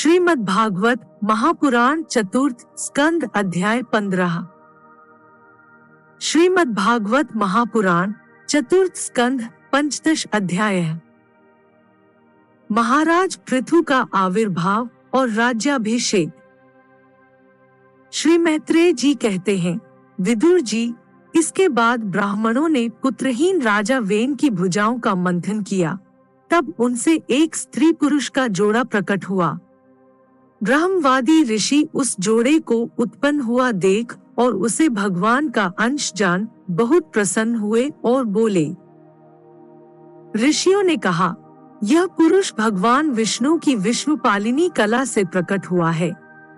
श्रीमद् भागवत महापुराण चतुर्थ स्कंद अध्याय 15। श्रीमद् भागवत महापुराण चतुर्थ स्कंद पंचदश अध्याय है। महाराज पृथु का आविर्भाव और राज्याभिषेक। श्री मैत्रेय जी कहते हैं, विदुर जी, इसके बाद ब्राह्मणों ने पुत्रहीन राजा वेन की भुजाओं का मंथन किया। तब उनसे एक स्त्री पुरुष का जोड़ा प्रकट हुआ। ब्रह्मवादी ऋषि उस जोड़े को उत्पन्न हुआ देख और उसे भगवान का अंश जान बहुत प्रसन्न हुए और बोले। ऋषियों ने कहा, यह पुरुष भगवान विष्णु की विश्वपालिनी कला से प्रकट हुआ है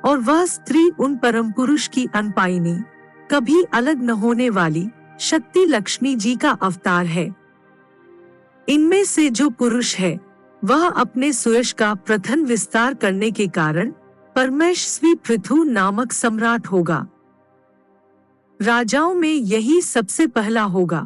और वह स्त्री उन परम पुरुष की अनपायिनी, कभी अलग न होने वाली शक्ति लक्ष्मी जी का अवतार है। इनमें से जो पुरुष है वह अपने सुयश का प्रथम विस्तार करने के कारण परमेश्वरी पृथु नामक सम्राट होगा। राजाओं में यही सबसे पहला होगा।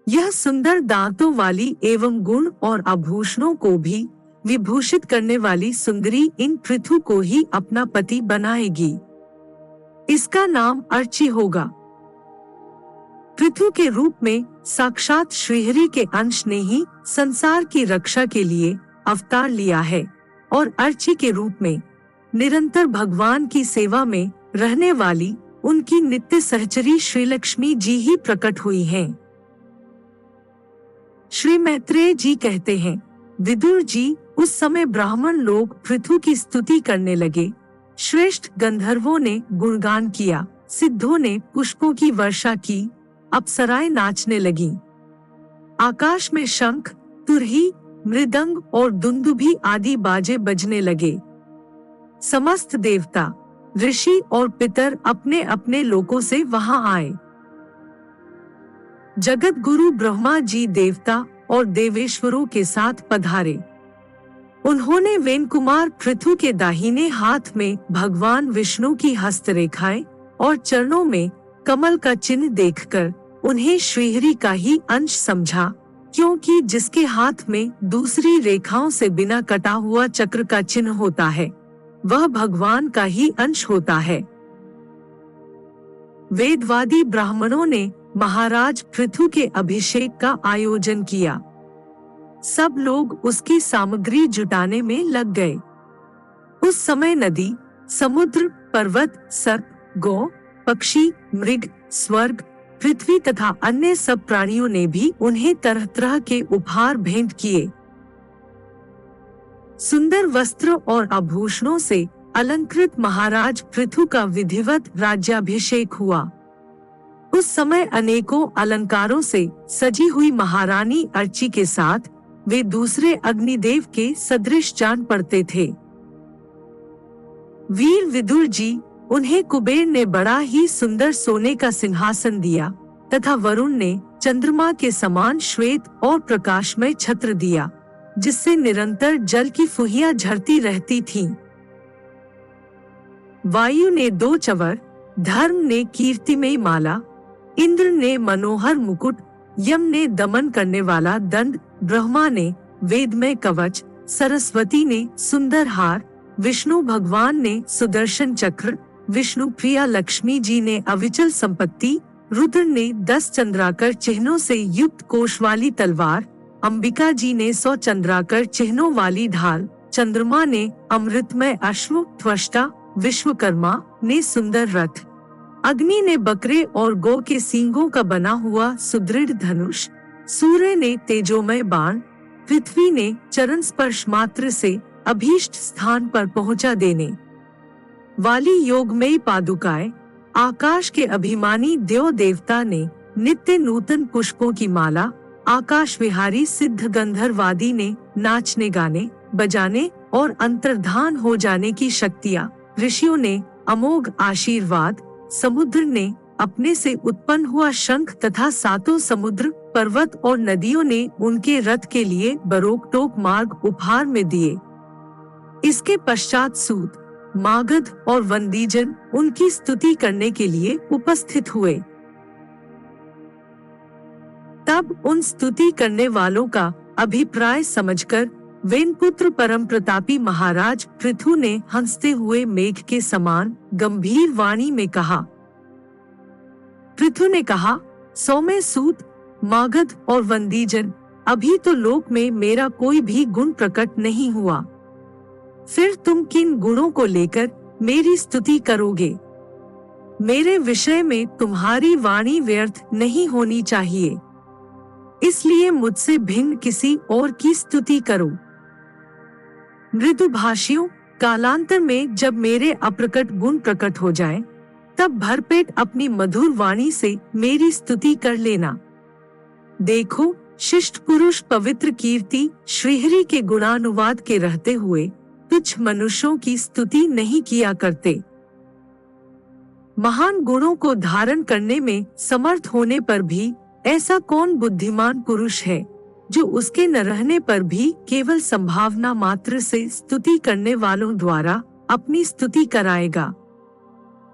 यह सुंदर दांतों वाली एवं गुण और आभूषणों को भी विभूषित करने वाली सुंदरी इन पृथु को ही अपना पति बनाएगी। इसका नाम अर्ची होगा। पृथु के रूप में साक्षात श्रीहरि के अंश ने ही संसार की रक्षा के लिए अवतार लिया है और अर्ची के रूप में निरंतर भगवान की सेवा में रहने वाली उनकी नित्य सहचरी श्री लक्ष्मी जी ही प्रकट हुई हैं। श्री मैत्रेय जी कहते हैं, विदुर जी, उस समय ब्राह्मण लोग पृथु की स्तुति करने लगे। श्रेष्ठ गंधर्वों ने गुणगान किया, सिद्धों ने पुष्पों की वर्षा की, अप्सराएं नाचने लगीं। आकाश में शंख, तुरही, मृदंग और दुंदुभी आदि बाजे बजने लगे। समस्त देवता, ऋषि और पितर अपने अपने लोकों से वहां आए। जगत गुरु ब्रह्मा जी देवता और देवेश्वरों के साथ पधारे। उन्होंने वेन कुमार पृथु के दाहिने हाथ में भगवान विष्णु की हस्तरेखाएं और चरणों में कमल का चिन्ह देखकर उन्हें श्रीहरि का ही अंश समझा, क्योंकि जिसके हाथ में दूसरी रेखाओं से बिना कटा हुआ चक्र का चिन्ह होता है वह भगवान का ही अंश होता है। वेदवादी ब्राह्मणों ने महाराज पृथु के अभिषेक का आयोजन किया। सब लोग उसकी सामग्री जुटाने में लग गए। उस समय नदी, समुद्र, पर्वत, सर्प, गौ, पक्षी, मृग, स्वर्ग, पृथ्वी तथा अन्य सब प्राणियों ने भी उन्हें तरह तरह के उपहार भेंट किए। सुंदर वस्त्र और आभूषणों से अलंकृत महाराज पृथु का विधिवत राज्याभिषेक हुआ। उस समय अनेकों अलंकारों से सजी हुई महारानी अर्ची के साथ वे दूसरे अग्निदेव के सदृश जान पड़ते थे। वीर विदुर जी, उन्हें कुबेर ने बड़ा ही सुंदर सोने का सिंहासन दिया तथा वरुण ने चंद्रमा के समान श्वेत और प्रकाशमय छत्र दिया, जिससे निरंतर जल की फुहियां झरती रहती थीं। वायु ने 2 चवर, धर्म ने कीर्तिमयी माला, इंद्र ने मनोहर मुकुट, यम ने दमन करने वाला दंड, ब्रह्मा ने वेदमय कवच, सरस्वती ने सुंदर हार, विष्णु भगवान ने सुदर्शन चक्र, विष्णु प्रिया लक्ष्मी जी ने अविचल संपत्ति, रुद्र ने 10 चंद्राकर चिन्हों से युक्त कोश वाली तलवार, अंबिका जी ने 100 चंद्राकर चिन्हों वाली ढाल, चंद्रमा ने अमृतमय अश्व, त्वष्टा विश्वकर्मा ने सुंदर रथ, अग्नि ने बकरे और गौ के सींगों का बना हुआ सुदृढ़ धनुष, सूर्य ने तेजोमय बाण, पृथ्वी ने चरण स्पर्श मात्र से अभीष्ट स्थान पर पहुंचा देने वाली योगमयी पादुकाएं, आकाश के अभिमानी देव देवता ने नित्य नूतन पुष्पों की माला, आकाश विहारी सिद्ध गंधर्वादी ने नाचने गाने बजाने और अंतर्धान हो जाने की शक्तियाँ, ऋषियों ने अमोघ आशीर्वाद, समुद्र ने अपने से उत्पन्न हुआ शंख तथा 7 समुद्र, पर्वत और नदियों ने उनके रथ के लिए बरोकटोक मार्ग उपहार में दिए। इसके पश्चात सूत, मागध और वंदीजन उनकी स्तुति करने के लिए उपस्थित हुए। तब उन स्तुति करने वालों का अभिप्राय समझकर वेनपुत्र परम प्रतापी महाराज पृथु ने हंसते हुए मेघ के समान गंभीर वाणी में कहा। पृथु ने कहा, सौम्य सूत, मागध और वंदीजन, अभी तो लोक में मेरा कोई भी गुण प्रकट नहीं हुआ, फिर तुम किन गुणों को लेकर मेरी स्तुति करोगे? मेरे विषय में तुम्हारी वाणी व्यर्थ नहीं होनी चाहिए, इसलिए मुझसे भिन्न किसी और की स्तुति करो। मृदुभाषियों, कालांतर में जब मेरे अप्रकट गुण प्रकट हो जाए, तब भरपेट अपनी मधुर वाणी से मेरी स्तुति कर लेना। देखो, शिष्ट पुरुष पवित्र कीर्ति श्रीहरि के गुणानुवाद के रहते हुए तुच्छ मनुष्यों की स्तुति नहीं किया करते। महान गुणों को धारण करने में समर्थ होने पर भी ऐसा कौन बुद्धिमान पुरुष है जो उसके न रहने पर भी केवल संभावना मात्र से स्तुति करने वालों द्वारा अपनी स्तुति कराएगा?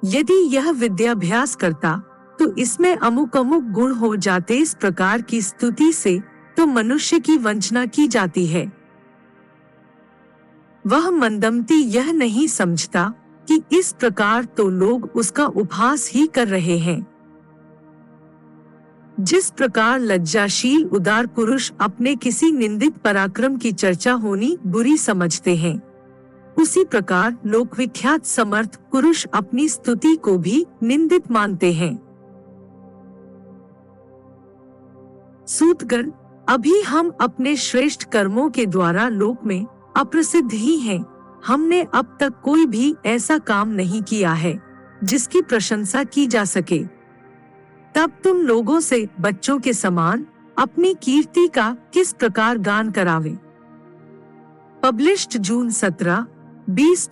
यदि यह विद्याभ्यास करता तो इसमें अमुक अमुक गुण हो जाते, इस प्रकार की स्तुति से तो मनुष्य की वंचना की जाती है। वह मंदमती यह नहीं समझता कि इस प्रकार तो लोग उसका उपहास ही कर रहे हैं। जिस प्रकार लज्जाशील उदार पुरुष अपने किसी निंदित पराक्रम की चर्चा होनी बुरी समझते हैं, उसी प्रकार लोकविख्यात समर्थ पुरुष अपनी स्तुति को भी निंदित मानते हैं। सूतगण, अभी हम अपने श्रेष्ठ कर्मों के द्वारा लोक में अप्रसिद्ध ही हैं। हमने अब तक कोई भी ऐसा काम नहीं किया है जिसकी प्रशंसा की जा सके। तब तुम लोगों से बच्चों के समान अपनी कीर्ति का किस प्रकार गान करावे। पब्लिश्ड जून 17, 20